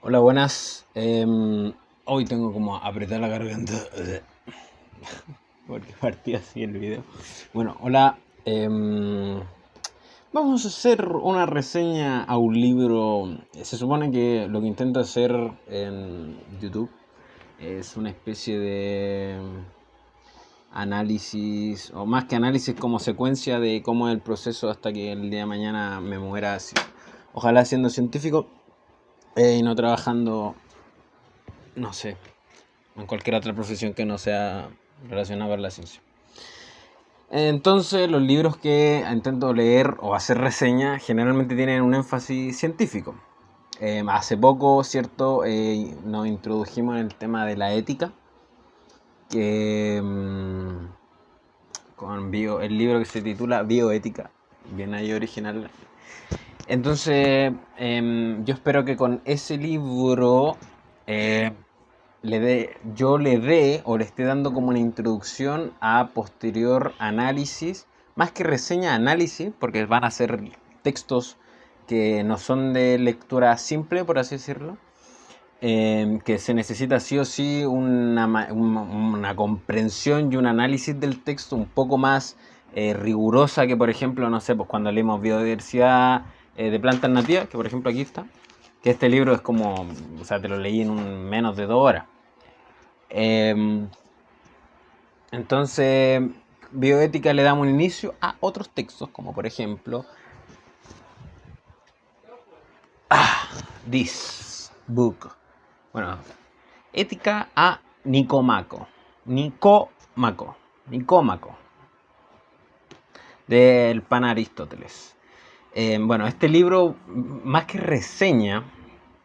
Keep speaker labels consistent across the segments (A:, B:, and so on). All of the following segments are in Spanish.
A: Hola, buenas. Hoy tengo como apretar la garganta porque partí así el video. Bueno, hola. Vamos a hacer una reseña a un libro. Se supone que lo que intento hacer en YouTube es una especie de análisis, o más que análisis, como secuencia de cómo es el proceso hasta que el día de mañana me muera así. Ojalá siendo científico y no trabajando, no sé, en cualquier otra profesión que no sea relacionada con la ciencia. Entonces, los libros que intento leer o hacer reseña generalmente tienen un énfasis científico. Hace poco, ¿cierto? Nos introdujimos en el tema de la ética, que con el libro que se titula Bioética, bien ahí original. Entonces, yo espero que con ese libro eh, yo le dé o le esté dando como una introducción a posterior análisis, más que reseña, análisis, porque van a ser textos que no son de lectura simple, por así decirlo, que se necesita sí o sí una comprensión y un análisis del texto un poco más rigurosa que, por ejemplo, no sé, pues cuando leemos biodiversidad de plantas nativas, que por ejemplo aquí está, que este libro es como, o sea, te lo leí en menos de 2 horas. Eh, entonces, bioética le damos un inicio a otros textos, como por ejemplo, This Book. Bueno, ética a Nicómaco. Nicómaco. Nicómaco. Del pan Aristóteles. Bueno, este libro, más que reseña,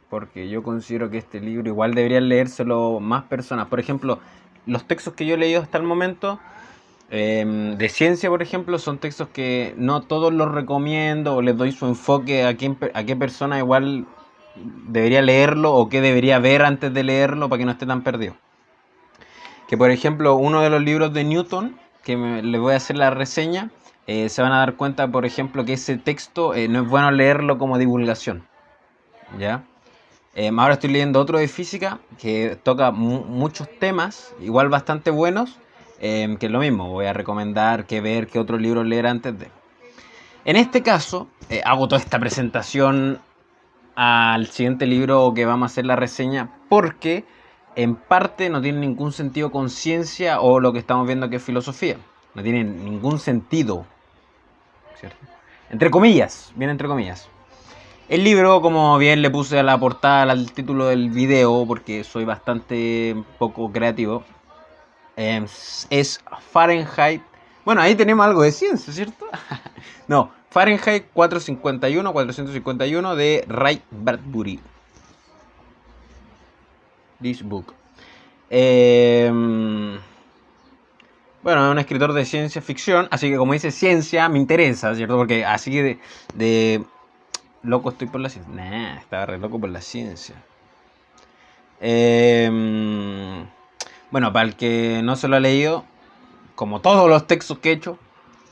A: porque yo considero que este libro igual deberían leérselo más personas. Por ejemplo, los textos que yo he leído hasta el momento de ciencia, por ejemplo, son textos que no todos los recomiendo o les doy su enfoque a qué persona igual debería leerlo o qué debería ver antes de leerlo para que no esté tan perdido. Que por ejemplo, uno de los libros de Newton, que les voy a hacer la reseña, se van a dar cuenta, por ejemplo, que ese texto no es bueno leerlo como divulgación. ¿Ya? Ahora estoy leyendo otro de física que toca muchos temas, igual bastante buenos, que es lo mismo, voy a recomendar que ver qué otro libro leer antes de. En este caso, hago toda esta presentación al siguiente libro que vamos a hacer la reseña porque en parte no tiene ningún sentido con ciencia o lo que estamos viendo que es filosofía. No tiene ningún sentido, ¿cierto? Entre comillas, bien entre comillas. El libro, como bien le puse a la portada, al título del video, porque soy bastante poco creativo, es Fahrenheit. Bueno, ahí tenemos algo de ciencia, ¿cierto? No, Fahrenheit 451 de Ray Bradbury. This book. Bueno, es un escritor de ciencia ficción, así que como dice ciencia, me interesa, ¿cierto? Porque así de loco estoy por la ciencia. Nah, estaba re loco por la ciencia. Bueno, para el que no se lo ha leído, como todos los textos que he hecho,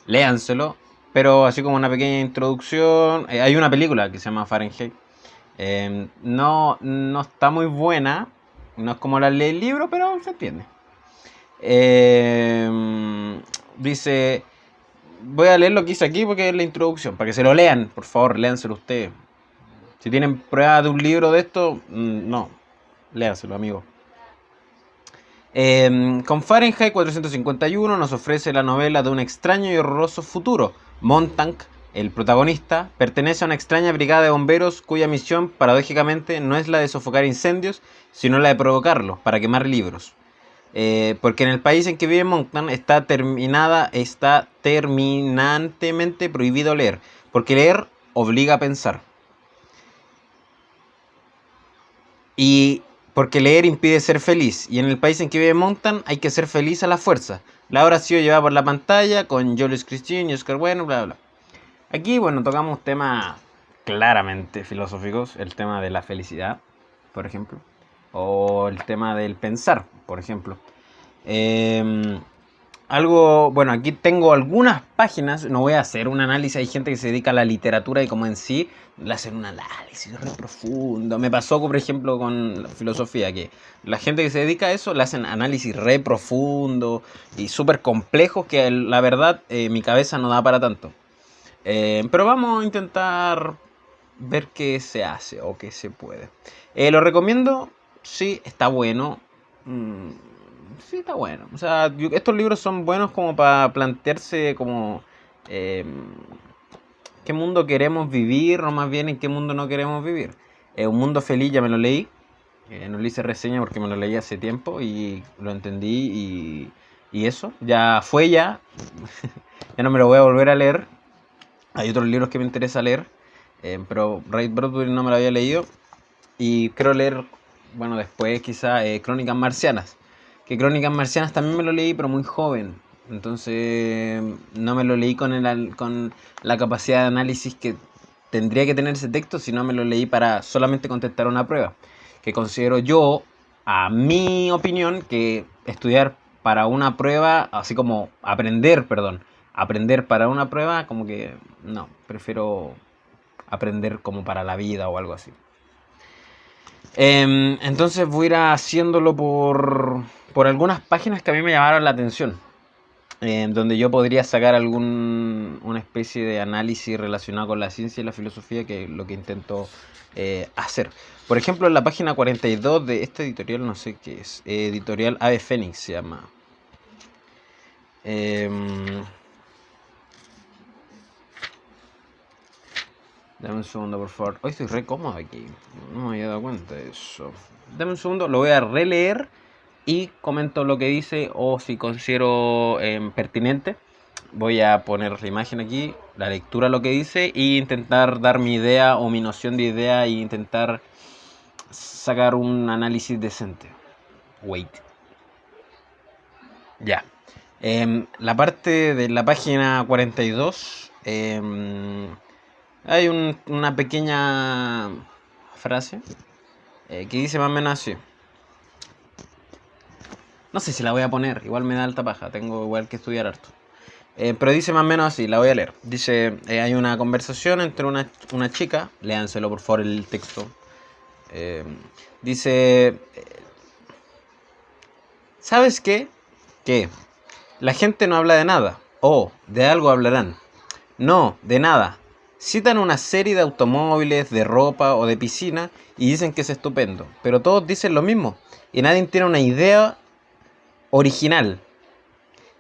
A: léanselo. Pero así como una pequeña introducción, hay una película que se llama Fahrenheit. No está muy buena, no es como la ley del libro, pero se entiende. Dice, voy a leer lo que hice aquí porque es la introducción, para que se lo lean, por favor, léanselo ustedes. Si tienen prueba de un libro de esto, no, léanselo, amigo. Con Fahrenheit 451 nos ofrece la novela de un extraño y horroroso futuro. Montauk, el protagonista, pertenece a una extraña brigada de bomberos cuya misión, paradójicamente, no es la de sofocar incendios, sino la de provocarlos, para quemar libros. Porque en el país en que vive Montauk está terminantemente prohibido leer, porque leer obliga a pensar. Y porque leer impide ser feliz. Y en el país en que vive Montan hay que ser feliz a la fuerza. La obra ha sido llevada por la pantalla con Julius Christine y Oscar Bueno, bla, bla. Aquí, bueno, tocamos temas claramente filosóficos. El tema de la felicidad, por ejemplo. O el tema del pensar, por ejemplo. algo, bueno, aquí tengo algunas páginas, no voy a hacer un análisis, hay gente que se dedica a la literatura y como en sí, le hacen un análisis re profundo. Me pasó, por ejemplo, con la filosofía, que la gente que se dedica a eso le hacen análisis re profundo y súper complejos que la verdad mi cabeza no da para tanto. Pero vamos a intentar ver qué se hace o qué se puede. Lo recomiendo, sí, está bueno. Mm, sí, está bueno. O sea, estos libros son buenos como para plantearse como eh, qué mundo queremos vivir, o más bien en qué mundo no queremos vivir. Un mundo feliz ya me lo leí. No le hice reseña porque me lo leí hace tiempo y lo entendí y eso. Ya fue ya. Ya no me lo voy a volver a leer. Hay otros libros que me interesa leer. Pero Ray Bradbury no me lo había leído. Y quiero leer, bueno, después quizá Crónicas Marcianas. Que Crónicas Marcianas también me lo leí, pero muy joven. Entonces no me lo leí con la capacidad de análisis que tendría que tener ese texto, sino me lo leí para solamente contestar una prueba. Que considero yo, a mi opinión, que estudiar para una prueba, así como aprender, perdón, aprender para una prueba, como que no, prefiero aprender como para la vida o algo así. Entonces voy a ir haciéndolo por algunas páginas que a mí me llamaron la atención. Donde yo podría sacar una especie de análisis relacionado con la ciencia y la filosofía, que es lo que intento hacer. Por ejemplo, en la página 42 de esta editorial, no sé qué es, editorial Ave Fénix se llama. Dame un segundo, por favor. Hoy estoy re cómodo aquí. No me había dado cuenta de eso. Dame un segundo, lo voy a releer y comento lo que dice o si considero pertinente. Voy a poner la imagen aquí, la lectura, lo que dice, e intentar dar mi idea o mi noción de idea e intentar sacar un análisis decente. Wait. Ya. La parte de la página 42 hay una pequeña frase que dice más o menos así. No sé si la voy a poner, igual me da alta paja, tengo igual que estudiar harto. Pero dice más o menos así, la voy a leer. Dice, hay una conversación entre una chica, léanselo por favor el texto. Dice, ¿sabes qué? ¿Qué? La gente no habla de nada, o de algo hablarán. No, de nada. Citan una serie de automóviles, de ropa o de piscina y dicen que es estupendo, pero todos dicen lo mismo y nadie tiene una idea original.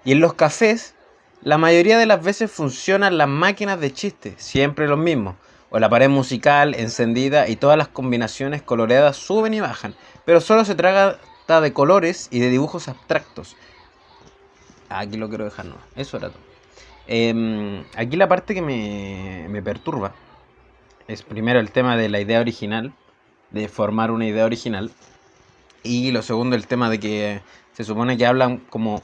A: Y en los cafés, la mayoría de las veces funcionan las máquinas de chistes, siempre los mismos. O la pared musical encendida y todas las combinaciones coloreadas suben y bajan. Pero solo se trata de colores y de dibujos abstractos. Aquí lo quiero dejar, no. Eso era todo. Aquí la parte que me perturba es primero el tema de la idea original, de formar una idea original. Y lo segundo, el tema de que se supone que hablan como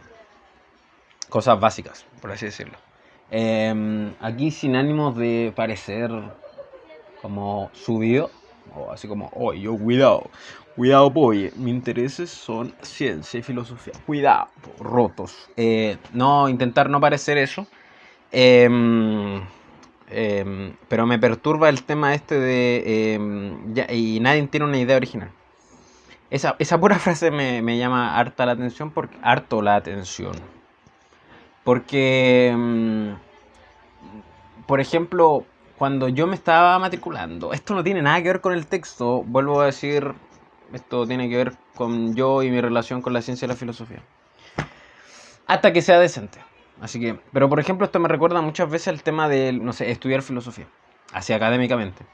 A: cosas básicas, por así decirlo. Aquí sin ánimos de parecer como subido, o así como, oh, yo cuidado, pobre, mis intereses son ciencia y filosofía, cuidado, rotos. No, intentar no parecer eso. Pero me perturba el tema este de y nadie tiene una idea original. Esa pura frase me llama harto la atención. Porque, por ejemplo, cuando yo me estaba matriculando, esto no tiene nada que ver con el texto, vuelvo a decir, esto tiene que ver con yo y mi relación con la ciencia y la filosofía. Hasta que sea decente. Así que, pero por ejemplo, esto me recuerda muchas veces el tema de, no sé, estudiar filosofía, así académicamente,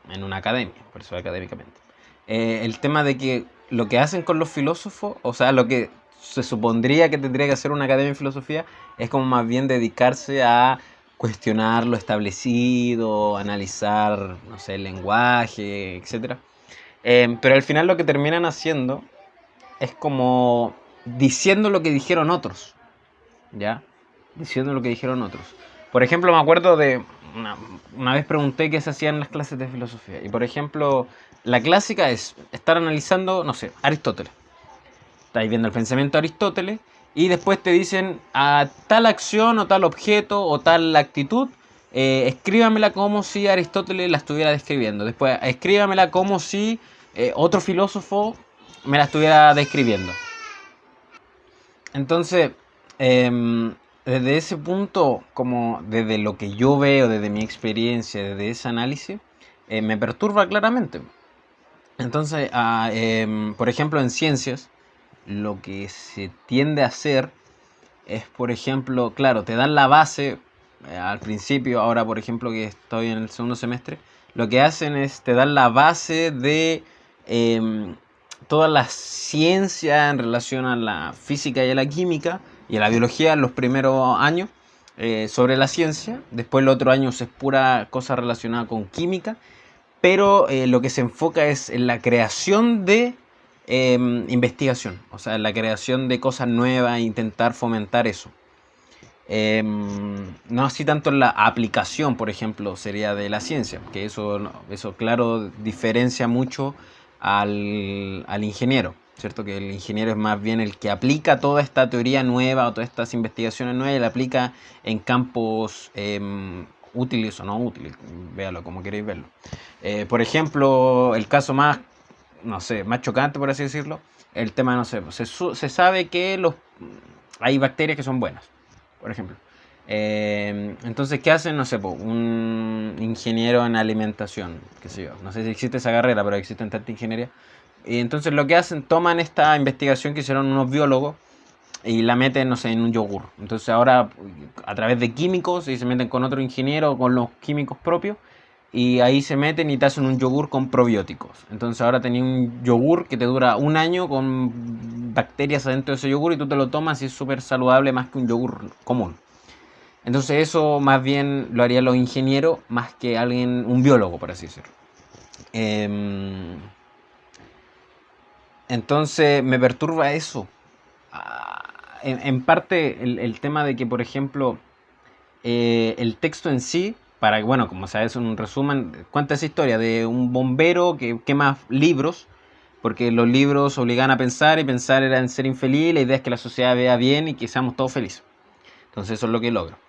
A: en una academia, por eso académicamente. El tema de que lo que hacen con los filósofos, o sea, lo que se supondría que tendría que hacer una academia de filosofía, es como más bien dedicarse a cuestionar lo establecido, analizar, no sé, el lenguaje, etc. Pero al final lo que terminan haciendo es como diciendo lo que dijeron otros. ¿Ya? Diciendo lo que dijeron otros. Por ejemplo, me acuerdo de... Una vez pregunté qué se hacían en las clases de filosofía. Y por ejemplo, la clásica es estar analizando, no sé, Aristóteles. Estáis viendo el pensamiento de Aristóteles y después te dicen a tal acción o tal objeto o tal actitud, escríbamela como si Aristóteles la estuviera describiendo. Después, escríbamela como si otro filósofo me la estuviera describiendo. Entonces, desde ese punto, como desde lo que yo veo, desde mi experiencia, desde ese análisis, me perturba claramente. Entonces, por ejemplo, en ciencias, lo que se tiende a hacer es, por ejemplo, claro, te dan la base al principio, ahora por ejemplo que estoy en el segundo semestre, lo que hacen es te dan la base de toda la ciencia en relación a la física y a la química y a la biología en los primeros años sobre la ciencia. Después el otro año es pura cosa relacionada con química, pero lo que se enfoca es en la creación de investigación, o sea, en la creación de cosas nuevas e intentar fomentar eso. No así tanto en la aplicación, por ejemplo, sería de la ciencia, que eso claro, diferencia mucho al ingeniero, ¿cierto? Que el ingeniero es más bien el que aplica toda esta teoría nueva o todas estas investigaciones nuevas y la aplica en campos útiles o no útiles, véalo como queréis verlo. Por ejemplo, el caso más, no sé, más chocante, por así decirlo, el tema, no sé, se sabe que hay bacterias que son buenas, por ejemplo. Entonces, ¿qué hacen? No sé, un ingeniero en alimentación, qué sé yo. No sé si existe esa carrera, pero existen tanta ingeniería. Y entonces lo que hacen, toman esta investigación que hicieron unos biólogos y la meten, no sé, en un yogur. Entonces ahora, a través de químicos, y se meten con otro ingeniero, con los químicos propios, y ahí se meten y te hacen un yogur con probióticos. Entonces ahora tenés un yogur que te dura un año con bacterias adentro de ese yogur y tú te lo tomas y es súper saludable más que un yogur común. Entonces eso más bien lo harían los ingenieros más que alguien, un biólogo, por así decirlo. Entonces me perturba eso. En parte el tema de que, por ejemplo, el texto en sí, para bueno, como sabes, un resumen, cuenta esa historia de un bombero que quema libros, porque los libros obligan a pensar y pensar era en ser infeliz, la idea es que la sociedad vea bien y que seamos todos felices. Entonces eso es lo que logra.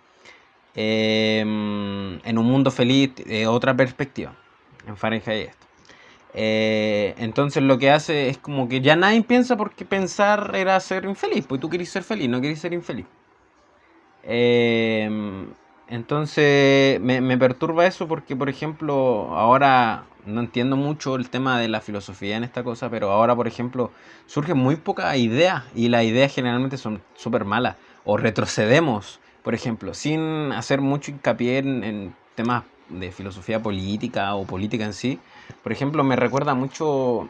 A: En un mundo feliz, otra perspectiva, en Fahrenheit esto. Entonces lo que hace es como que ya nadie piensa porque pensar era ser infeliz, pues tú querés ser feliz, no querés ser infeliz. Entonces me perturba eso porque, por ejemplo, ahora no entiendo mucho el tema de la filosofía en esta cosa, pero ahora, por ejemplo, surgen muy pocas ideas y las ideas generalmente son súper malas. O retrocedemos, por ejemplo, sin hacer mucho hincapié en temas de filosofía política o política en sí. Por ejemplo, me recuerda mucho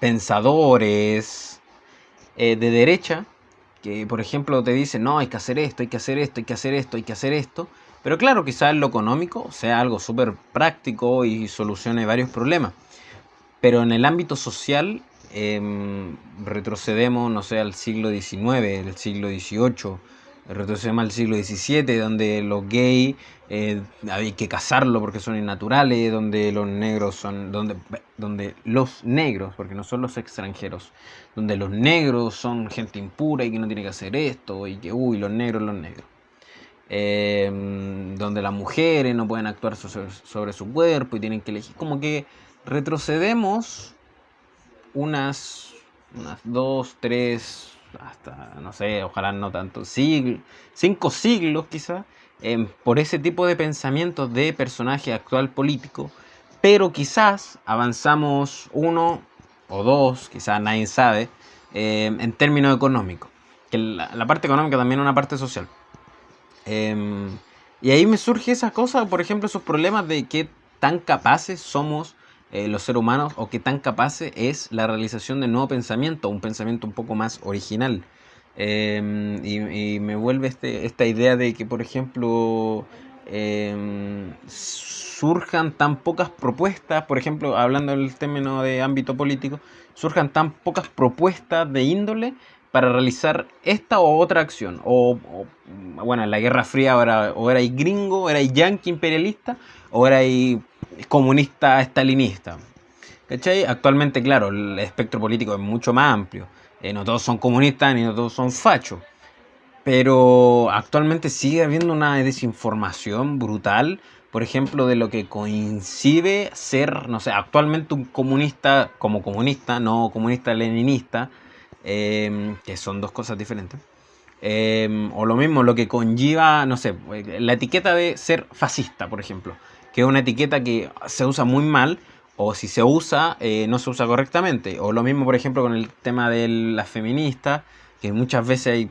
A: pensadores de derecha que, por ejemplo, te dicen, no, hay que hacer esto, hay que hacer esto, hay que hacer esto, hay que hacer esto. Pero claro, quizás en lo económico sea algo súper práctico y solucione varios problemas. Pero en el ámbito social retrocedemos, no sé, al siglo XIX, el siglo XVIII, retrocedemos al siglo XVII, donde los gays hay que casarlo porque son innaturales, donde los negros son, donde los negros, porque no son los extranjeros, donde los negros son gente impura y que no tiene que hacer esto, y que, uy, los negros, los negros. Donde las mujeres no pueden actuar sobre su cuerpo y tienen que elegir, como que retrocedemos unas 2, 3, hasta, no sé, ojalá no tanto, 5 siglos quizás, por ese tipo de pensamientos de personaje actual político, pero quizás avanzamos 1 o 2, quizás nadie sabe, en términos económicos, que la parte económica también es una parte social. Y ahí me surge esa cosa, por ejemplo, esos problemas de qué tan capaces somos los seres humanos o qué tan capaces es la realización de nuevo pensamiento, un pensamiento un poco más original. Y me vuelve esta idea de que, por ejemplo, surjan tan pocas propuestas, por ejemplo, hablando del término de ámbito político, surjan tan pocas propuestas de índole para realizar esta o otra acción. Bueno, en la Guerra Fría o era gringo, era yanqui imperialista, o era comunista estalinista. ¿Cachai? Actualmente, claro, el espectro político es mucho más amplio. No todos son comunistas ni no todos son fachos. Pero actualmente sigue habiendo una desinformación brutal, por ejemplo, de lo que coincide ser, no sé, actualmente un comunista como comunista, no comunista leninista, que son dos cosas diferentes. O lo mismo, lo que conlleva, no sé, la etiqueta de ser fascista, por ejemplo, que es una etiqueta que se usa muy mal, o si se usa, no se usa correctamente. O lo mismo, por ejemplo, con el tema de las feministas, que muchas veces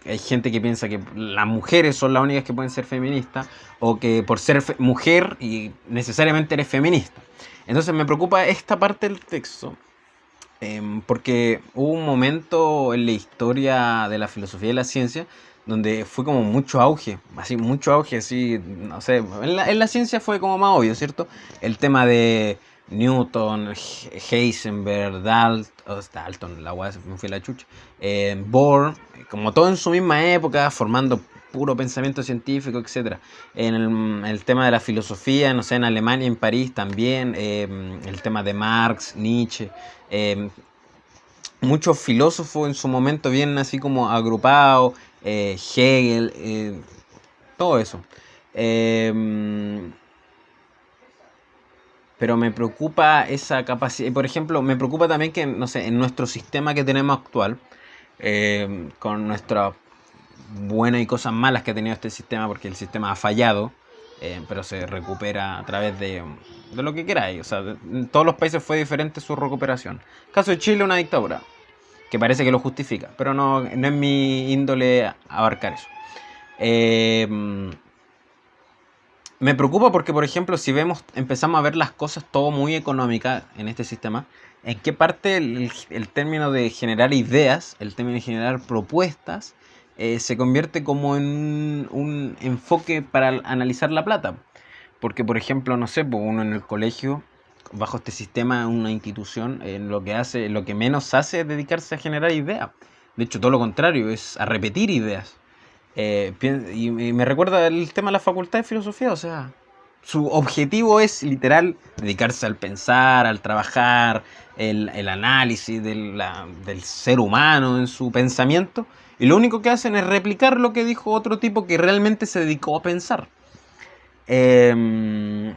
A: hay gente que piensa que las mujeres son las únicas que pueden ser feministas, o que por ser mujer y necesariamente eres feminista. Entonces me preocupa esta parte del texto, porque hubo un momento en la historia de la filosofía y la ciencia donde fue como mucho auge, así, no sé, en la ciencia fue como más obvio, ¿cierto? El tema de Newton, Heisenberg, Dalton, la weá me fue la chucha, Bohr, como todo en su misma época, formando puro pensamiento científico, etcétera. En el tema de la filosofía, no sé, en Alemania, en París también, el tema de Marx, Nietzsche, eh, muchos filósofos en su momento bien así como agrupados, Hegel, todo eso. Eh, pero me preocupa esa capacidad. Por ejemplo, me preocupa también que, no sé, en nuestro sistema que tenemos actual, con nuestras buenas y cosas malas que ha tenido este sistema, porque el sistema ha fallado, pero se recupera a través de lo que queráis. O sea, en todos los países fue diferente su recuperación. El caso de Chile, una dictadura que parece que lo justifica, pero no es mi índole abarcar eso. Me preocupa porque, por ejemplo, si empezamos a ver las cosas todo muy económicas en este sistema, ¿en qué parte el término de generar ideas, el término de generar propuestas, se convierte como en un enfoque para analizar la plata? Porque, por ejemplo, no sé, pues uno en el colegio, bajo este sistema, una institución, lo que menos hace es dedicarse a generar ideas. De hecho, todo lo contrario, es a repetir ideas. Y me recuerda el tema de la facultad de filosofía, o sea, su objetivo es literal dedicarse al pensar, al trabajar, el análisis del ser humano en su pensamiento, y lo único que hacen es replicar lo que dijo otro tipo que realmente se dedicó a pensar. Eh,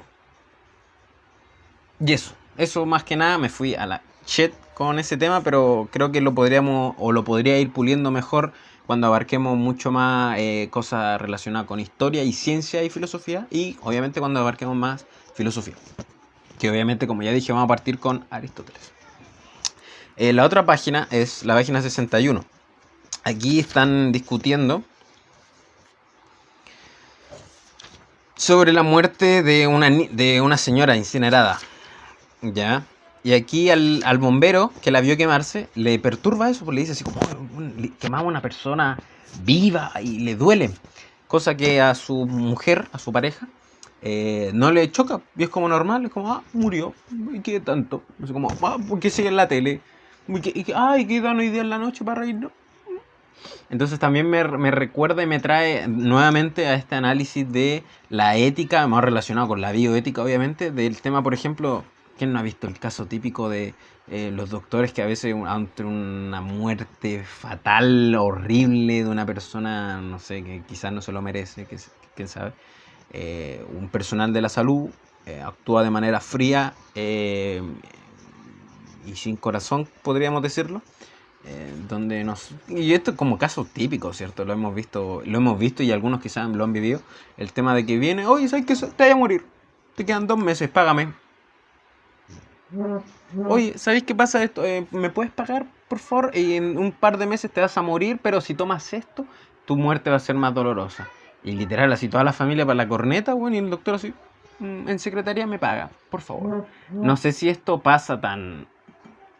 A: y eso más que nada me fui a la chat con ese tema, pero creo que lo podríamos o lo podría ir puliendo mejor cuando abarquemos mucho más cosas relacionadas con historia y ciencia y filosofía, y obviamente cuando abarquemos más filosofía, que obviamente, como ya dije, vamos a partir con Aristóteles. La otra página es la página 61. Aquí están discutiendo sobre la muerte de una señora incinerada. Ya. Y aquí al bombero que la vio quemarse, le perturba eso, porque le dice así como: quemaba a una persona viva y le duele. Cosa que a su mujer, a su pareja, no le choca. Y es como normal, es como, murió. ¿Y qué tanto? Es como, ¿por qué sigue en la tele? ¿Qué dan hoy día en la noche para reírnos? Entonces también me recuerda y me trae nuevamente a este análisis de la ética, más relacionado con la bioética, obviamente, del tema, por ejemplo, ¿quién no ha visto el caso típico de los doctores que a veces ante una muerte fatal, horrible de una persona, no sé, que quizás no se lo merece, quién sabe, un personal de la salud actúa de manera fría y sin corazón, podríamos decirlo? Y esto es como caso típico, ¿cierto? Lo hemos visto y algunos quizás lo han vivido. El tema de que viene, oye, ¿sabes qué? Te vas a morir. Te quedan 2 meses, págame. Oye, ¿sabes qué pasa esto? ¿Me puedes pagar, por favor? Y en un par de meses te vas a morir, pero si tomas esto, tu muerte va a ser más dolorosa. Y literal, así toda la familia para la corneta, bueno, y el doctor así, en secretaría me paga, por favor. No sé si esto pasa tan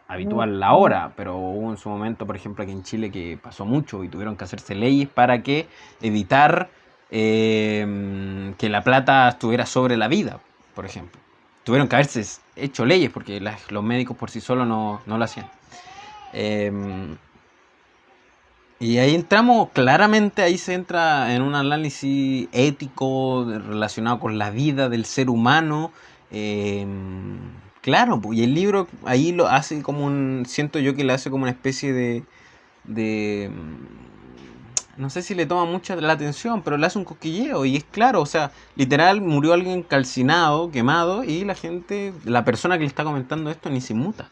A: habitual ahora, pero hubo en su momento, por ejemplo, aquí en Chile, que pasó mucho y tuvieron que hacerse leyes para que evitar que la plata estuviera sobre la vida, por ejemplo. Tuvieron que haberse hecho leyes porque los médicos por sí solos no lo hacían. Eh, y ahí entramos, claramente ahí se entra en un análisis ético relacionado con la vida del ser humano, eh, Claro, pues, y el libro ahí lo hace como siento yo que le hace como una especie no sé si le toma mucha la atención, pero le hace un cosquilleo y es claro, o sea, literal murió alguien calcinado, quemado y la persona que le está comentando esto ni se inmuta.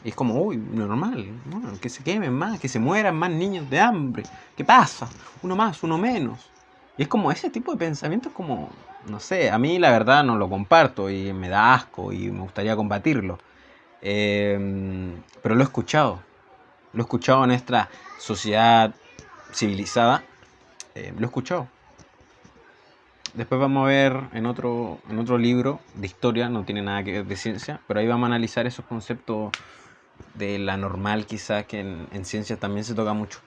A: Y es como, uy, normal, bueno, que se quemen más, que se mueran más niños de hambre. ¿Qué pasa? Uno más, uno menos. Y es como ese tipo de pensamiento es como, no sé, a mí la verdad no lo comparto y me da asco y me gustaría combatirlo. Pero lo he escuchado. Lo he escuchado en nuestra sociedad civilizada. Lo he escuchado. Después vamos a ver en otro libro de historia, no tiene nada que ver de ciencia, pero ahí vamos a analizar esos conceptos de la normal quizás que en ciencia también se toca mucho.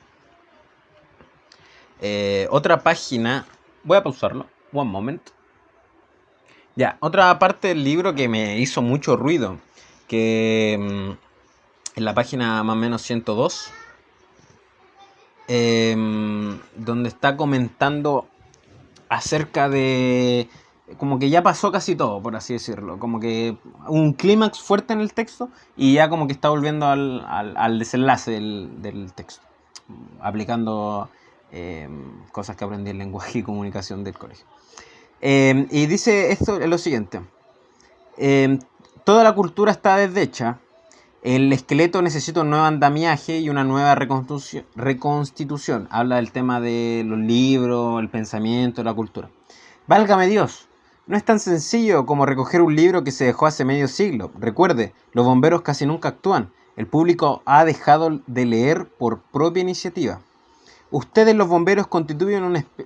A: Otra página, voy a pausarlo, one moment. Ya, otra parte del libro que me hizo mucho ruido, que en la página más o menos 102, donde está comentando acerca de como que ya pasó casi todo, por así decirlo, como que un clímax fuerte en el texto y ya como que está volviendo al desenlace del texto, aplicando cosas que aprendí en lenguaje y comunicación del colegio. Y dice esto es lo siguiente: eh, toda la cultura está deshecha, el esqueleto necesita un nuevo andamiaje y una nueva reconstitución. Habla del tema de los libros, el pensamiento, la cultura. Válgame Dios, no es tan sencillo como recoger un libro que se dejó hace medio siglo. Recuerde, los bomberos casi nunca actúan. El público ha dejado de leer por propia iniciativa. Ustedes, los bomberos, constituyen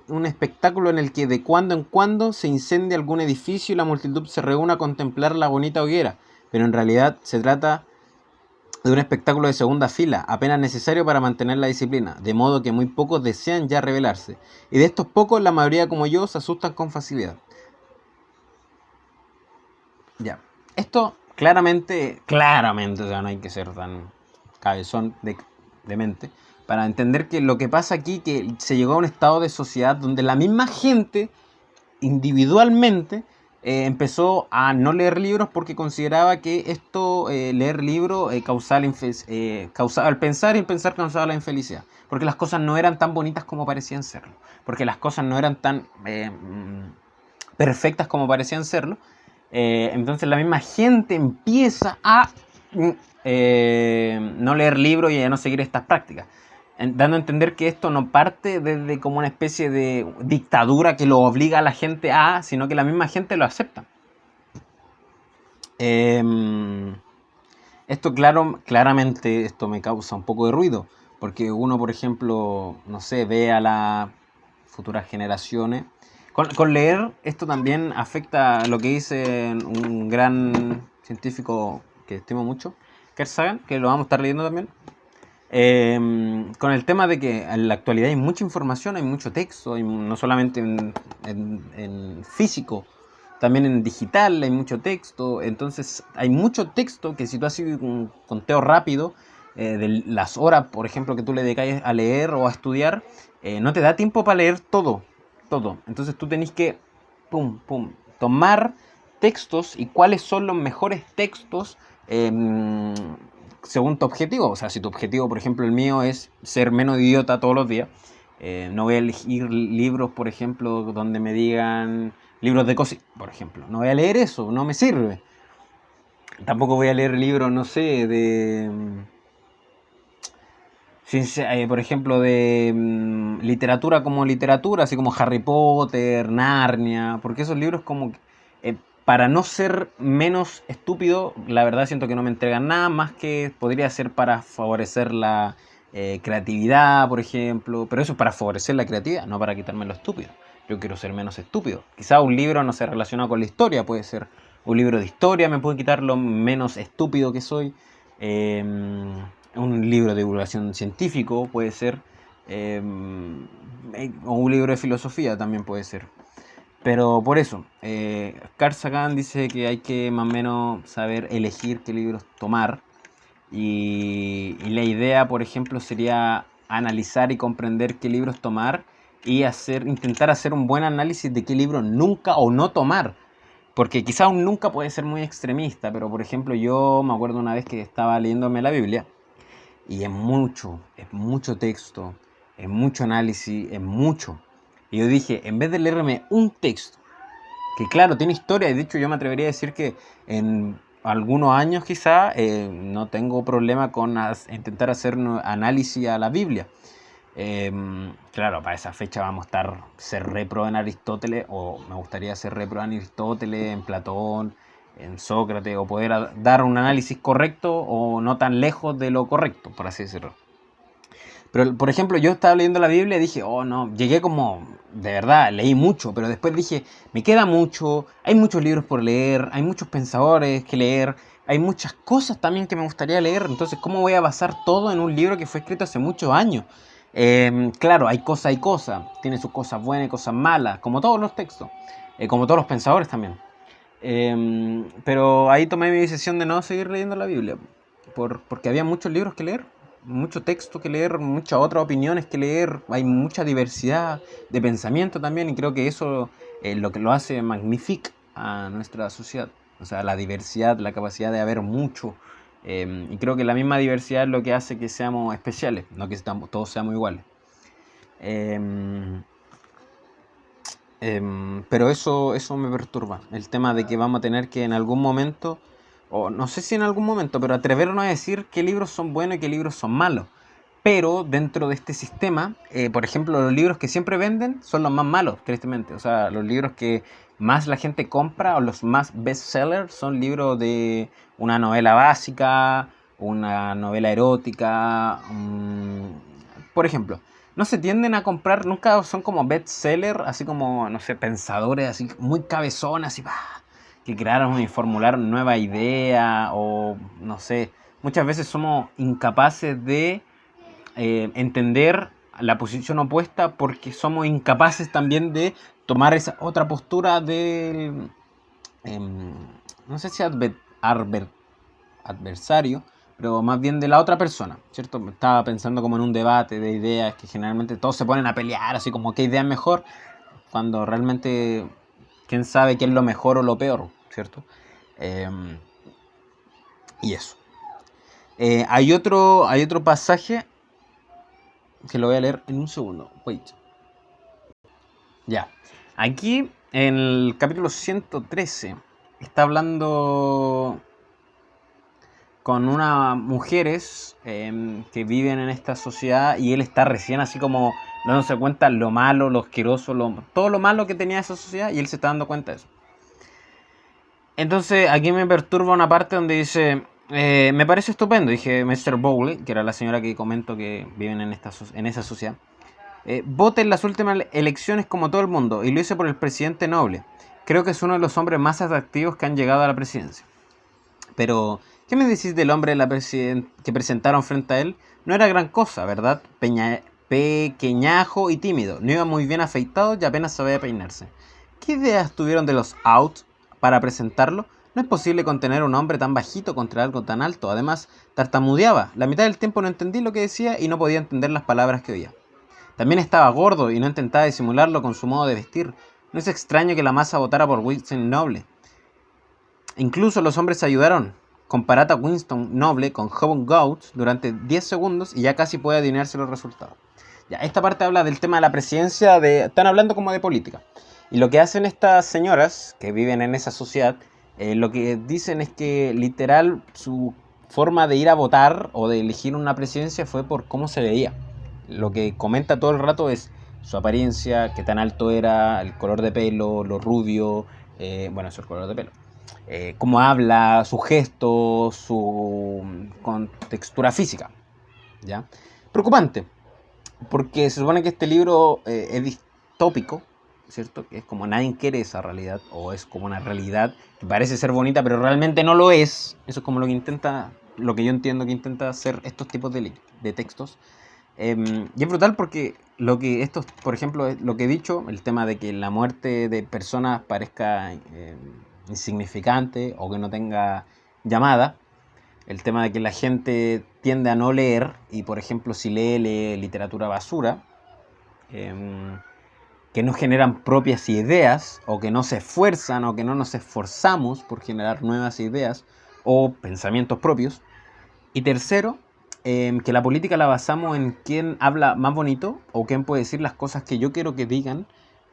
A: un espectáculo en el que de cuando en cuando se incendia algún edificio y la multitud se reúne a contemplar la bonita hoguera. Pero en realidad se trata de un espectáculo de segunda fila, apenas necesario para mantener la disciplina, de modo que muy pocos desean ya rebelarse, y de estos pocos la mayoría como yo se asustan con facilidad. Ya, esto claramente, o sea, no hay que ser tan cabezón de mente, para entender que lo que pasa aquí, que se llegó a un estado de sociedad donde la misma gente individualmente empezó a no leer libros porque consideraba que leer libros causaba al pensar y el pensar causaba la infelicidad, porque las cosas no eran tan bonitas como parecían serlo, porque las cosas no eran tan perfectas como parecían serlo. Entonces la misma gente empieza a no leer libros y a no seguir estas prácticas, dando a entender que esto no parte desde como una especie de dictadura que lo obliga a la gente sino que la misma gente lo acepta. Esto claramente esto me causa un poco de ruido, porque uno, por ejemplo, no sé, ve a las futuras generaciones. Con leer, esto también afecta lo que dice un gran científico que estimo mucho, Carl Sagan, que lo vamos a estar leyendo también. Con el tema de que en la actualidad hay mucha información, hay mucho texto, no solamente en físico, también en digital hay mucho texto. Entonces hay mucho texto que si tú haces un conteo rápido de las horas, por ejemplo, que tú le dedicas a leer o a estudiar, no te da tiempo para leer todo. Entonces tú tenés que tomar textos y cuáles son los mejores textos según tu objetivo. O sea, si tu objetivo, por ejemplo, el mío es ser menos idiota todos los días, no voy a elegir libros, por ejemplo, donde me digan libros de cocina, por ejemplo. No voy a leer eso, no me sirve. Tampoco voy a leer libros, no sé, por ejemplo, de literatura como literatura, así como Harry Potter, Narnia, porque esos libros como para no ser menos estúpido, la verdad siento que no me entregan nada más que podría ser para favorecer la creatividad, por ejemplo, pero eso es para favorecer la creatividad, no para quitarme lo estúpido. Yo quiero ser menos estúpido. Quizá un libro no se relaciona con la historia, puede ser un libro de historia, me puede quitar lo menos estúpido que soy. Un libro de divulgación científico puede ser, o un libro de filosofía también puede ser. Pero por eso, Carl Sagan dice que hay que más o menos saber elegir qué libros tomar. Y la idea, por ejemplo, sería analizar y comprender qué libros tomar y intentar hacer un buen análisis de qué libro nunca o no tomar. Porque quizá un nunca puede ser muy extremista, pero por ejemplo yo me acuerdo una vez que estaba leyéndome la Biblia y es mucho texto, es mucho análisis, es mucho. Y yo dije, en vez de leerme un texto, que claro, tiene historia, y de hecho yo me atrevería a decir que en algunos años quizá no tengo problema con intentar hacer un análisis a la Biblia. Claro, para esa fecha vamos a ser repro en Aristóteles, o me gustaría ser repro en Aristóteles, en Platón, en Sócrates, o poder dar un análisis correcto o no tan lejos de lo correcto, por así decirlo. Pero, por ejemplo, yo estaba leyendo la Biblia y dije, oh no, llegué como, de verdad, leí mucho, pero después dije, me queda mucho, hay muchos libros por leer, hay muchos pensadores que leer, hay muchas cosas también que me gustaría leer, entonces, ¿cómo voy a basar todo en un libro que fue escrito hace muchos años? Claro, hay cosas, tiene sus cosas buenas y cosas malas, como todos los textos, como todos los pensadores también. Pero ahí tomé mi decisión de no seguir leyendo la Biblia, porque había muchos libros que leer, mucho texto que leer, muchas otras opiniones que leer, hay mucha diversidad de pensamiento también, y creo que eso es lo que lo hace magnífico a nuestra sociedad. O sea, la diversidad, la capacidad de haber mucho. Y creo que la misma diversidad es lo que hace que seamos especiales, no que todos seamos iguales. Pero eso me perturba, el tema de que vamos a tener que en algún momento, o no sé si en algún momento, pero atrevernos a decir qué libros son buenos y qué libros son malos. Pero dentro de este sistema, por ejemplo, los libros que siempre venden son los más malos, tristemente. O sea, los libros que más la gente compra o los más bestsellers son libros de una novela básica, una novela erótica. Por ejemplo, no se tienden a comprar, nunca son como bestsellers, así como, no sé, pensadores así muy cabezones, así, que crearon y formularon nueva idea o, no sé, muchas veces somos incapaces de entender la posición opuesta porque somos incapaces también de tomar esa otra postura del, no sé si adversario, pero más bien de la otra persona, ¿cierto? Estaba pensando como en un debate de ideas que generalmente todos se ponen a pelear, así como qué idea es mejor, cuando realmente quién sabe qué es lo mejor o lo peor, ¿cierto? Eh, y eso. Hay otro pasaje que lo voy a leer en un segundo. Wait. Ya. Aquí, en el capítulo 113, está hablando con unas mujeres que viven en esta sociedad y él está recién así como dándose cuenta lo malo, lo asqueroso, todo lo malo que tenía esa sociedad y él se está dando cuenta de eso. Entonces aquí me perturba una parte donde dice, me parece estupendo, dije Mr. Bowley, que era la señora que comento que viven en esa sociedad. Voté en las últimas elecciones como todo el mundo y lo hice por el presidente Noble. Creo que es uno de los hombres más atractivos que han llegado a la presidencia. Pero, ¿qué me decís del hombre que presentaron frente a él? No era gran cosa, ¿verdad? Pequeñajo y tímido. No iba muy bien afeitado y apenas sabía peinarse. ¿Qué ideas tuvieron de los out para presentarlo? No es posible contener a un hombre tan bajito contra algo tan alto. Además, tartamudeaba. La mitad del tiempo no entendí lo que decía y no podía entender las palabras que oía. También estaba gordo y no intentaba disimularlo con su modo de vestir. No es extraño que la masa votara por Winston Noble. Incluso los hombres ayudaron. Comparad a Winston Noble con Howard Gauch durante 10 segundos y ya casi puede adivinarse los resultados. Ya, esta parte habla del tema de la presidencia, están hablando como de política. Y lo que hacen estas señoras que viven en esa sociedad, lo que dicen es que literal su forma de ir a votar o de elegir una presidencia fue por cómo se veía. Lo que comenta todo el rato es su apariencia, qué tan alto era, el color de pelo, lo rubio, bueno, eso es el color de pelo. Cómo habla, sus gestos, su textura física. ¿Ya? Preocupante, porque se supone que este libro es distópico, ¿cierto? Que es como nadie quiere esa realidad, o es como una realidad que parece ser bonita, pero realmente no lo es. Eso es como lo que yo entiendo que intenta hacer estos tipos de textos. Y es brutal porque por ejemplo, lo que he dicho, el tema de que la muerte de personas parezca insignificante o que no tenga llamada, el tema de que la gente tiende a no leer y, por ejemplo, si lee literatura basura, que no generan propias ideas, o que no se esfuerzan, o que no nos esforzamos por generar nuevas ideas o pensamientos propios. Y tercero, que la política la basamos en quién habla más bonito o quién puede decir las cosas que yo quiero que digan,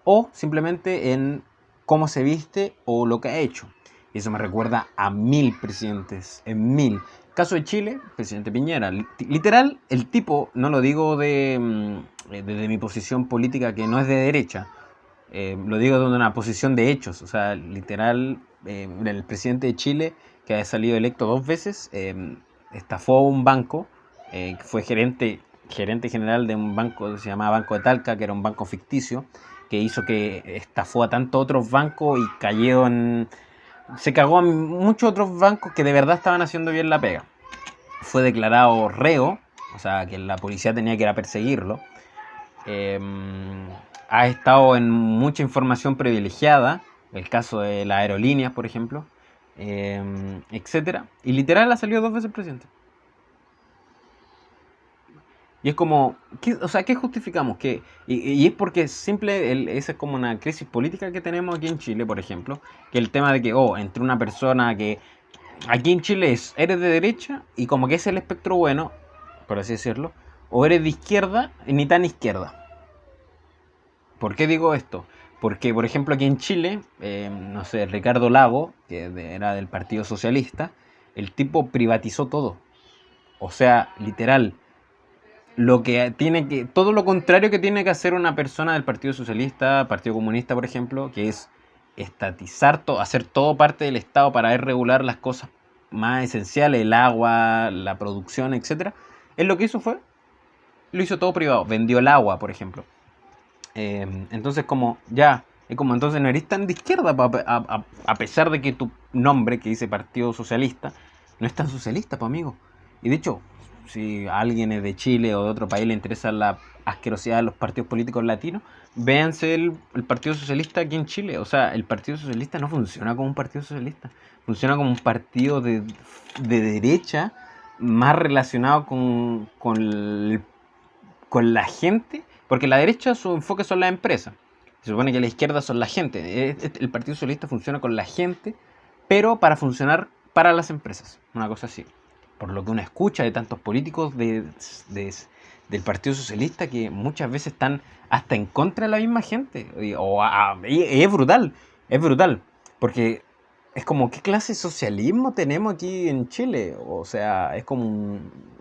A: o simplemente en cómo se viste o lo que ha hecho. Y eso me recuerda a 1000 presidentes, en 1000. Caso de Chile, presidente Piñera. Literal, el tipo, no lo digo desde mi posición política que no es de derecha, lo digo desde una posición de hechos. O sea, literal, el presidente de Chile, que ha salido electo 2 veces, estafó un banco, fue gerente general de un banco que se llamaba Banco de Talca, que era un banco ficticio, que hizo que estafó a tantos otros bancos y se cagó a muchos otros bancos que de verdad estaban haciendo bien la pega. Fue declarado reo, o sea que la policía tenía que ir a perseguirlo. Eh, ha estado en mucha información privilegiada, el caso de las aerolíneas, por ejemplo, etcétera. Y literal ha salido 2 veces presidente. Y es como, o sea, ¿qué justificamos? Y es porque esa es como una crisis política que tenemos aquí en Chile, por ejemplo, que el tema de que, entre una persona que aquí en Chile eres de derecha y como que es el espectro bueno, por así decirlo, o eres de izquierda y ni tan izquierda. ¿Por qué digo esto? Porque, por ejemplo, aquí en Chile, no sé, Ricardo Lago, que era del Partido Socialista, el tipo privatizó todo. O sea, literal, todo lo contrario que tiene que hacer una persona del Partido Socialista, Partido Comunista, por ejemplo, que es estatizar todo, hacer todo parte del Estado para regular las cosas más esenciales, el agua, la producción, etcétera. Él lo que hizo lo hizo todo privado, vendió el agua, por ejemplo. Entonces entonces no eres tan de izquierda, a pesar de que tu nombre, que dice Partido Socialista, no es tan socialista, pues amigo. Y de hecho, si a alguien es de Chile o de otro país le interesa la asquerosidad de los partidos políticos latinos, véanse el Partido Socialista aquí en Chile. O sea, el Partido Socialista no funciona como un partido socialista, funciona como un partido de derecha, más relacionado con la gente, porque la derecha su enfoque son las empresas, se supone que la izquierda son la gente. El Partido Socialista funciona con la gente, pero para funcionar para las empresas, una cosa así. Por lo que uno escucha de tantos políticos del Partido Socialista que muchas veces están hasta en contra de la misma gente. Y es brutal, porque es como, ¿qué clase de socialismo tenemos aquí en Chile? O sea,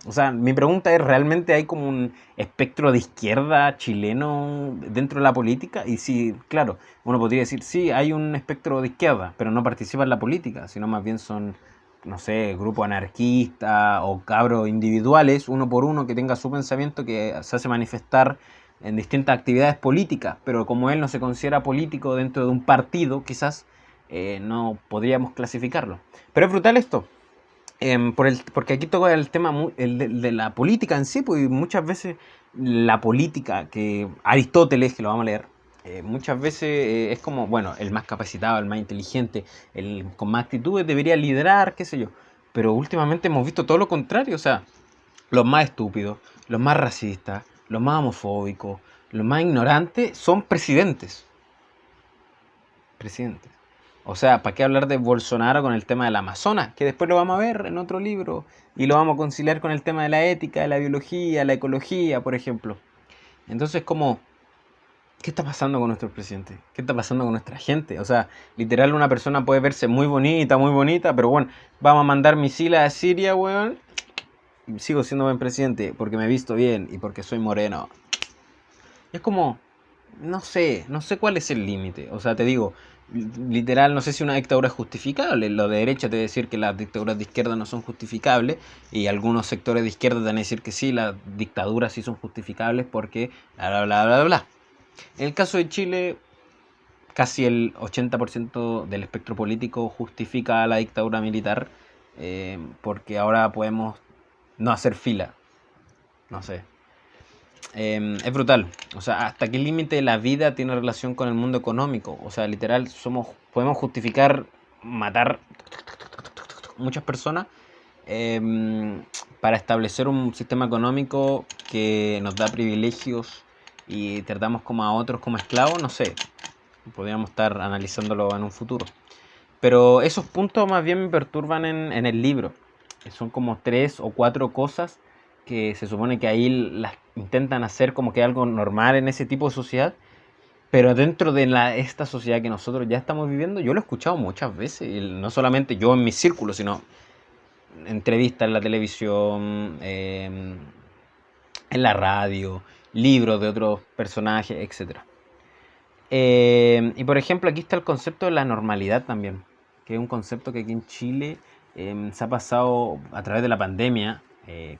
A: o sea, mi pregunta es, ¿realmente hay como un espectro de izquierda chileno dentro de la política? Y sí, claro, uno podría decir, sí, hay un espectro de izquierda, pero no participa en la política, sino más bien son, no sé, grupos anarquistas o cabros individuales, uno por uno, que tenga su pensamiento, que se hace manifestar en distintas actividades políticas, pero como él no se considera político dentro de un partido, quizás no podríamos clasificarlo. Pero es brutal esto, porque aquí toca el tema de la política en sí, pues muchas veces la política, que Aristóteles, que lo vamos a leer, muchas veces es como, bueno, el más capacitado, el más inteligente, el con más actitudes debería liderar, qué sé yo. Pero últimamente hemos visto todo lo contrario, o sea, los más estúpidos, los más racistas, los más homofóbicos, los más ignorantes son presidentes. Presidentes. O sea, ¿para qué hablar de Bolsonaro con el tema del Amazonas? Que después lo vamos a ver en otro libro y lo vamos a conciliar con el tema de la ética, de la biología, la ecología, por ejemplo. Entonces, ¿qué está pasando con nuestros presidentes? ¿Qué está pasando con nuestra gente? O sea, literal, una persona puede verse muy bonita, pero bueno, vamos a mandar misiles a Siria, weón. Y sigo siendo buen presidente porque me he visto bien y porque soy moreno. Es como, no sé cuál es el límite. O sea, te digo, literal, no sé si una dictadura es justificable. Lo de derecha te va a decir que las dictaduras de izquierda no son justificables, y algunos sectores de izquierda te van a decir que sí, las dictaduras sí son justificables porque bla, bla, bla, bla, bla. En el caso de Chile, casi el 80% del espectro político justifica la dictadura militar, porque ahora podemos no hacer fila. No sé. Es brutal. O sea, ¿hasta qué límite la vida tiene relación con el mundo económico? O sea, literal, podemos justificar matar muchas personas, para establecer un sistema económico que nos da privilegios y tratamos como a otros como esclavos, no sé, podríamos estar analizándolo en un futuro. Pero esos puntos más bien me perturban en el libro. Son como 3 o 4 cosas que se supone que ahí las intentan hacer como que algo normal en ese tipo de sociedad. Pero dentro de esta sociedad que nosotros ya estamos viviendo, yo lo he escuchado muchas veces. Y no solamente yo en mi círculo, sino entrevistas en la televisión, en la radio, libros de otros personajes, etcétera. Y por ejemplo, aquí está el concepto de la normalidad también, que es un concepto que aquí en Chile se ha pasado a través de la pandemia,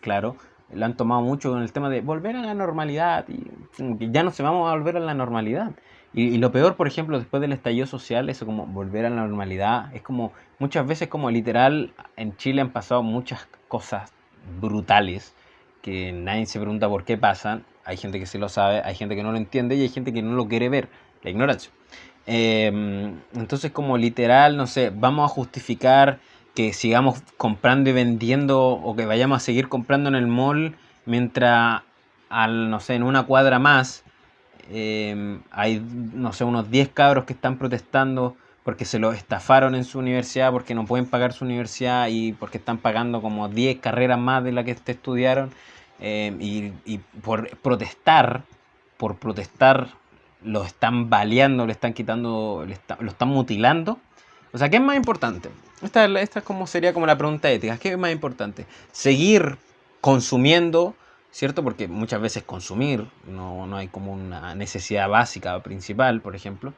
A: claro, lo han tomado mucho con el tema de volver a la normalidad y como que ya no se vamos a volver a la normalidad. Y lo peor, por ejemplo, después del estallido social, eso como volver a la normalidad, es como muchas veces como literal en Chile han pasado muchas cosas brutales que nadie se pregunta por qué pasan. Hay gente que sí lo sabe, hay gente que no lo entiende y hay gente que no lo quiere ver, la ignorancia. Entonces como literal, no sé, vamos a justificar que sigamos comprando y vendiendo o que vayamos a seguir comprando en el mall mientras no sé, en una cuadra más hay, no sé, unos 10 cabros que están protestando porque se los estafaron en su universidad, porque no pueden pagar su universidad y porque están pagando como 10 carreras más de las que estudiaron. Y por protestar, lo están baleando, le están quitando, lo están mutilando. O sea, ¿qué es más importante? Esta es como sería como la pregunta ética. ¿Qué es más importante? ¿Seguir consumiendo, cierto? Porque muchas veces consumir, no hay como una necesidad básica principal, por ejemplo.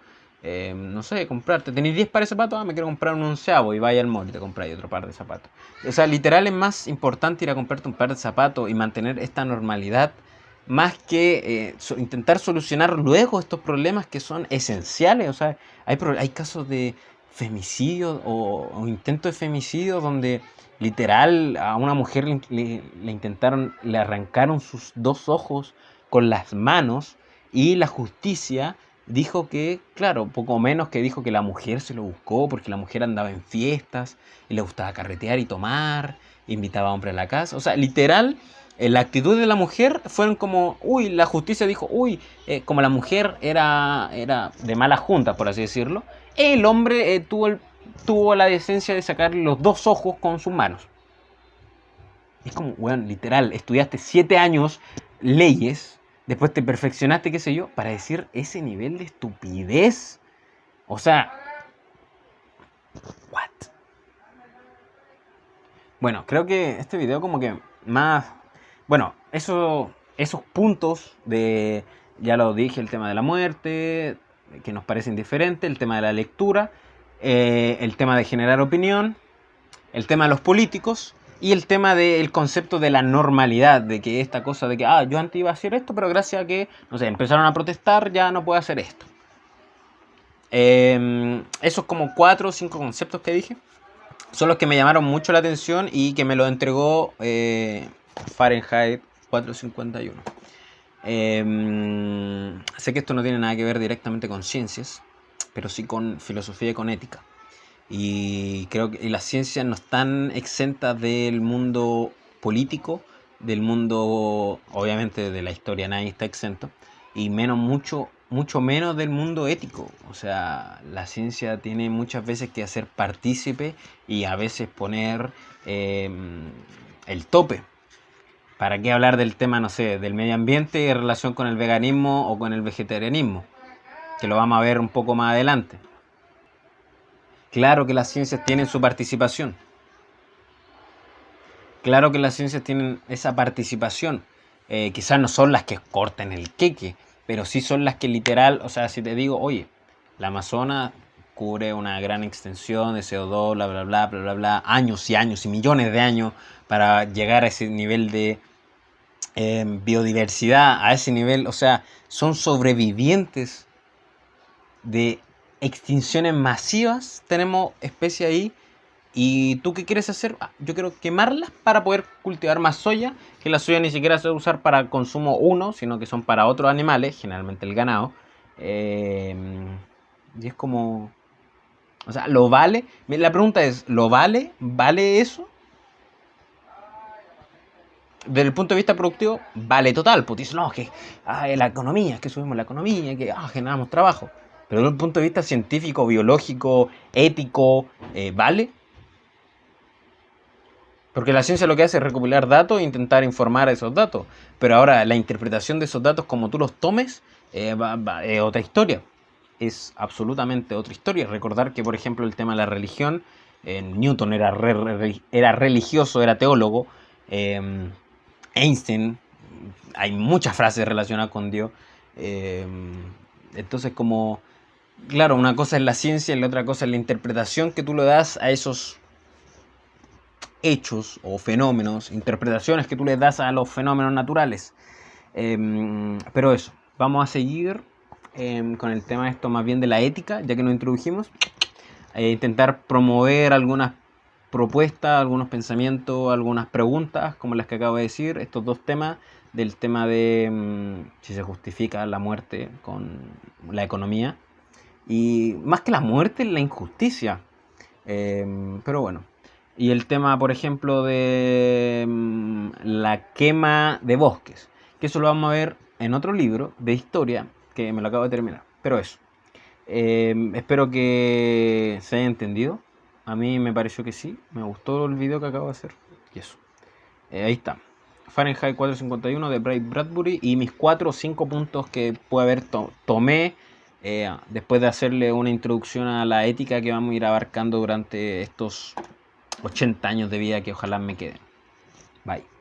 A: No sé, comprarte, tenéis 10 pares de zapatos, me quiero comprar un onceavo y vaya al mall y te compráis otro par de zapatos. O sea, literal es más importante ir a comprarte un par de zapatos y mantener esta normalidad más que intentar solucionar luego estos problemas que son esenciales. O sea, hay casos de femicidio o intentos de femicidio donde literal a una mujer le intentaron, le arrancaron sus 2 ojos con las manos y la justicia dijo que, claro, poco menos que dijo que la mujer se lo buscó porque la mujer andaba en fiestas y le gustaba carretear y tomar, invitaba a hombres a la casa. O sea, literal, la actitud de la mujer fueron como, uy, la justicia dijo, uy, como la mujer era de mala junta, por así decirlo, el hombre tuvo la decencia de sacar los 2 ojos con sus manos. Es como, weón, literal, estudiaste 7 años leyes, después te perfeccionaste, qué sé yo, para decir ese nivel de estupidez. O sea, what? Bueno, creo que este video como que más... Bueno, esos puntos de... Ya lo dije, el tema de la muerte, que nos parece indiferente, el tema de la lectura, el tema de generar opinión, el tema de los políticos y el tema del concepto de la normalidad, de que esta cosa de que, yo antes iba a hacer esto, pero gracias a que, no sé, empezaron a protestar, ya no puedo hacer esto. Esos como 4 o 5 conceptos que dije son los que me llamaron mucho la atención y que me lo entregó Fahrenheit 451. Sé que esto no tiene nada que ver directamente con ciencias, pero sí con filosofía y con ética. Y creo que las ciencias no están exentas del mundo político, del mundo, obviamente, de la historia, nadie está exento, y mucho menos del mundo ético. O sea, la ciencia tiene muchas veces que hacer partícipe y a veces poner el tope. ¿Para qué hablar del tema, no sé, del medio ambiente en relación con el veganismo o con el vegetarianismo? Que lo vamos a ver un poco más adelante. Claro que las ciencias tienen su participación. Claro que las ciencias tienen esa participación. Quizás no son las que cortan el queque, pero sí son las que literal, o sea, si te digo, oye, la Amazonas cubre una gran extensión de CO2, bla, bla, bla, bla, bla, bla, años y años y millones de años para llegar a ese nivel de biodiversidad, a ese nivel, o sea, son sobrevivientes de extinciones masivas, tenemos especies ahí. ¿Y tú qué quieres hacer? Yo quiero quemarlas para poder cultivar más soya, que la soya ni siquiera se va a usar para consumo uno, sino que son para otros animales, generalmente el ganado. Eh, y es como... O sea, ¿lo vale? La pregunta es, ¿lo vale? ¿Vale eso? desde el punto de vista productivo, vale total. Pues dices, no, que la economía, que subimos la economía, que generamos trabajo. Pero desde el punto de vista científico, biológico, ético, ¿vale? Porque la ciencia lo que hace es recopilar datos e intentar informar a esos datos. Pero ahora la interpretación de esos datos, como tú los tomes, es otra historia. Es absolutamente otra historia. Recordar que, por ejemplo, el tema de la religión, Newton era religioso, era teólogo. Einstein, hay muchas frases relacionadas con Dios. eh, entonces, como, claro, una cosa es la ciencia y la otra cosa es la interpretación que tú le das a esos hechos o fenómenos, interpretaciones que tú les das a los fenómenos naturales. Pero eso, vamos a seguir con el tema esto más bien de la ética, ya que nos introdujimos. Intentar promover algunas propuestas, algunos pensamientos, algunas preguntas, como las que acabo de decir, estos dos temas, del tema de si se justifica la muerte con la economía, y más que la muerte, la injusticia. Pero bueno, y el tema, por ejemplo, de la quema de bosques, que eso lo vamos a ver en otro libro de historia, que me lo acabo de terminar. Pero eso, espero que se haya entendido. A mí me pareció que sí, me gustó el video que acabo de hacer. Y eso, ahí está. Fahrenheit 451 de Ray Bradbury y mis 4 o 5 puntos que puede haber tomé después de hacerle una introducción a la ética que vamos a ir abarcando durante estos 80 años de vida que ojalá me queden. Bye.